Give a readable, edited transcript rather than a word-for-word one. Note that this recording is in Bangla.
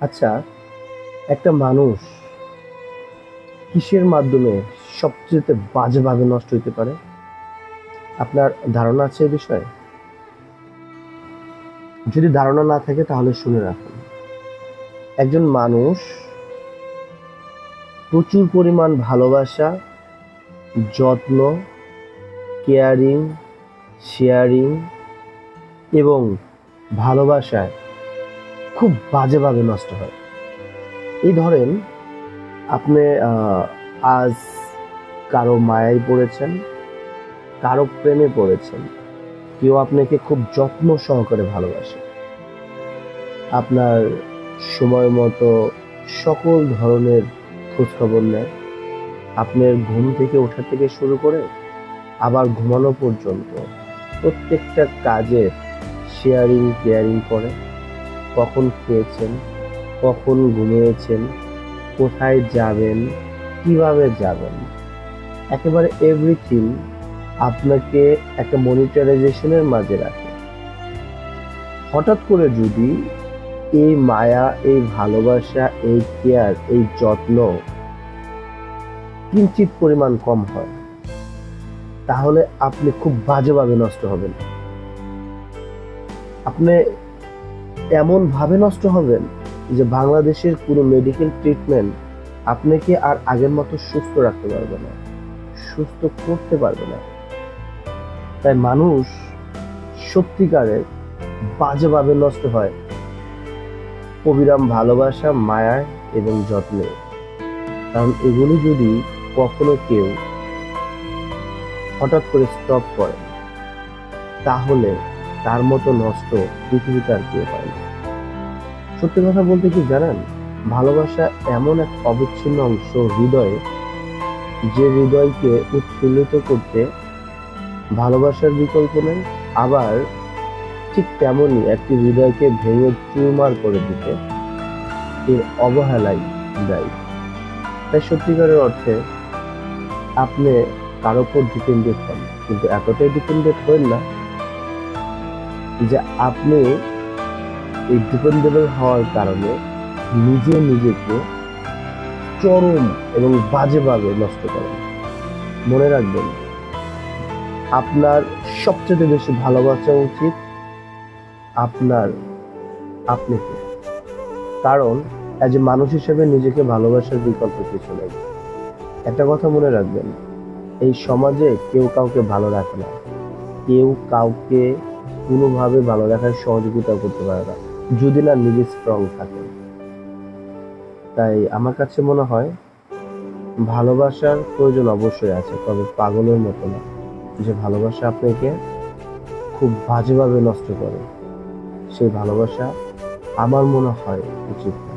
আচ্ছা, একটা মানুষ কিসের মাধ্যমে সবচেয়ে বাজেভাবে নষ্ট হইতে পারে? আপনার ধারণা আছে এ বিষয়ে? যদি ধারণা না থাকে তাহলে শুনে রাখুন। একজন মানুষ প্রচুর পরিমাণ ভালোবাসা, যত্ন, কেয়ারিং, শেয়ারিং এবং ভালোবাসায় খুব বাজেভাবে নষ্ট হয়। এই ধরেন আপনি আজ কারো মায়ায় পড়েছেন, কারো প্রেমে পড়েছেন। কেউ আপনাকে খুব যত্ন সহকারে ভালোবাসে। আপনার সময় মতো সকল ধরনের খোঁজখবর নেয়। আপনার ঘুম থেকে ওঠা থেকে শুরু করে আবার ঘুমানো পর্যন্ত প্রত্যেকটা কাজের শেয়ারিং কেয়ারিং করে। কখন খেয়েছেন, কখন ঘুমিয়েছেন, কোথায় যাবেন, কিভাবে যাবেন, একেবারে এভরিথিং আপনাকে একটা মনিটরাইজেশনের মাঝে রাখে। হঠাৎ করে যদি এই মায়া, এই ভালোবাসা, এই কেয়ার, এই যত্ন কিঞ্চিত পরিমাণ কম হয়, তাহলে আপনি খুব বাজেভাবে নষ্ট হবেন। আপনি এমন ভাবে নষ্ট হবেন যে বাংলাদেশের কোনো মেডিকেল ট্রিটমেন্ট আপনাকে আর আগের মতো সুস্থ রাখতে পারবে না, সুস্থ করতে পারবে না। তাই মানুষ সত্যিকারের বাজেভাবে নষ্ট হয় অবিরাম ভালোবাসা, মায়ায় এবং যত্নে। কারণ এগুলি যদি কখনো কেউ হঠাৎ করে স্টপ করে, তাহলে তার মতো নষ্ট পৃথিবীতে আর কেউ পায় না। সত্যি কথা বলতে কি জানেন, ভালোবাসা এমন এক অবিচ্ছিন্ন অংশ হৃদয়ে, যে হৃদয়কে উৎফুল্লিত করতে ভালোবাসার বিকল্প নেই। আবার ঠিক তেমনই একটি হৃদয়কে ভেঙে চুরমার করে দিতে এর অবহেলাই দায়ী। তাই সত্যিকারের অর্থে আপনি কারো উপর ডিপেন্ডেন্ট হন, কিন্তু এতটাই ডিপেন্ডেন্ট হন না যে আপনি এই ডিপেন্ডেবল হওয়ার কারণে নিজেকে চরম এবং বাজেভাবে নষ্ট করেন। মনে রাখবেন, আপনার সবচেয়ে বেশি ভালোবাসা উচিত আপনার আপনিকে। কারণ এজ এ মানুষ হিসেবে নিজেকে ভালোবাসার বিকল্প কিছু নেই। একটা কথা মনে রাখবেন, এই সমাজে কেউ কাউকে ভালো রাখে না, কেউ কাউকে কোনোভাবে ভালো রাখার সহযোগিতা করতে পারে না, যদি না নিজে স্ট্রং থাকে। তাই আমার কাছে মনে হয় ভালোবাসার প্রয়োজন অবশ্যই আছে, তবে পাগলের মতো না, যে ভালোবাসা আপনাকে খুব বাজেভাবে নষ্ট করে। সেই ভালোবাসা আমার মনে হয় উচিত না।